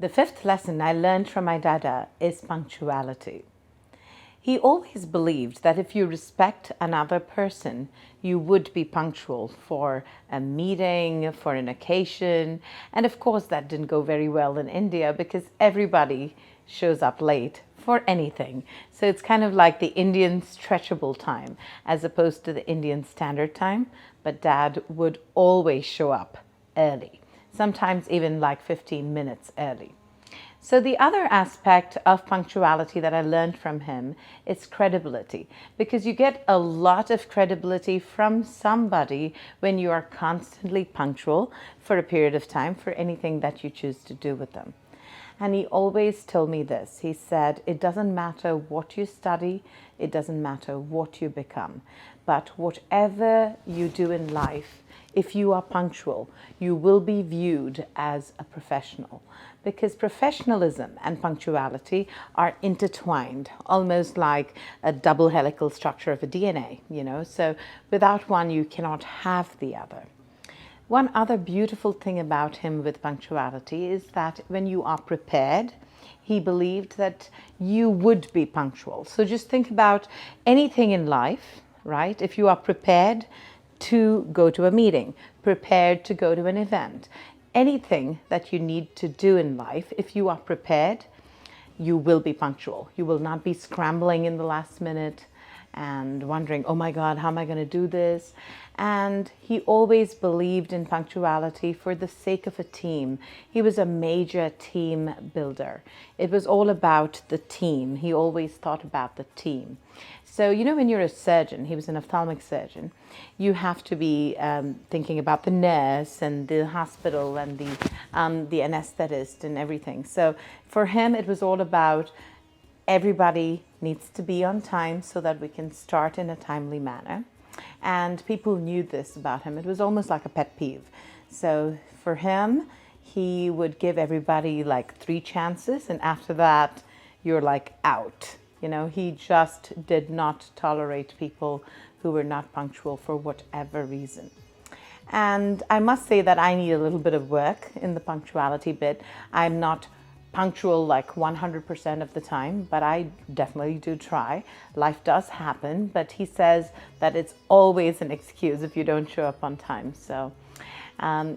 The fifth lesson I learned from my Dada is punctuality. He always believed that if you respect another person, you would be punctual for a meeting, for an occasion. And of course, that didn't go very well in India because everybody shows up late for anything. So it's kind of like the Indian stretchable time as opposed to the Indian standard time. But Dad would always show up early, sometimes even like 15 minutes early. So the other aspect of punctuality that I learned from him is credibility, because you get a lot of credibility from somebody when you are constantly punctual for a period of time for anything that you choose to do with them. And he always told me this. He said, it doesn't matter what you study, it doesn't matter what you become, but whatever you do in life, if you are punctual, you will be viewed as a professional, because professionalism and punctuality are intertwined, almost like a double helical structure of a DNA, so without one, you cannot have the other. One other beautiful thing about him with punctuality is that when you are prepared, he believed that you would be punctual. So just think about anything in life, right? If you are prepared to go to a meeting, prepared to go to an event, anything that you need to do in life, if you are prepared, you will be punctual. You will not be scrambling in the last minute and wondering, oh my God, how am I going to do this? And he always believed in punctuality for the sake of a team. He was a major team builder. It was all about the team. He always thought about the team. So, when you're a surgeon, he was an ophthalmic surgeon, you have to be thinking about the nurse and the hospital and the anesthetist and everything. So for him, it was all about everybody needs to be on time so that we can start in a timely manner. And people knew this about him. It was almost like a pet peeve. So for him, he would give everybody like 3 chances, and after that, you're like out. He just did not tolerate people who were not punctual for whatever reason. And I must say that I need a little bit of work in the punctuality bit. I'm not punctual like 100% of the time, but I definitely do try. Life does happen, but he says that it's always an excuse if you don't show up on time. So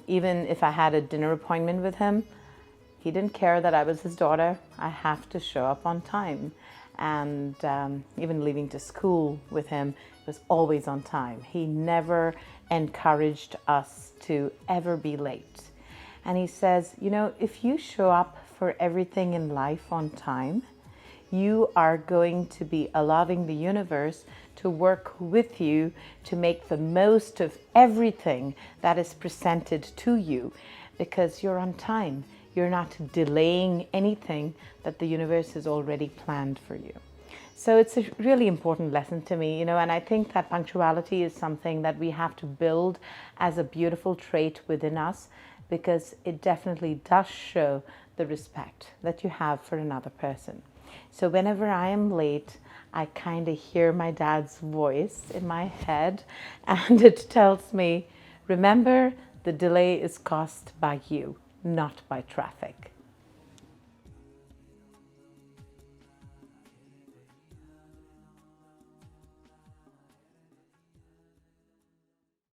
even if I had a dinner appointment with him, he didn't care that I was his daughter. I have to show up on time. And even leaving to school with him was always on time. He never encouraged us to ever be late. And he says, if you show up for everything in life on time, you are going to be allowing the universe to work with you to make the most of everything that is presented to you, because you're on time. You're not delaying anything that the universe has already planned for you. So it's a really important lesson to me, and I think that punctuality is something that we have to build as a beautiful trait within us, because it definitely does show the respect that you have for another person. So whenever I am late, I kind of hear my dad's voice in my head, and it tells me, remember, the delay is caused by you, not by traffic.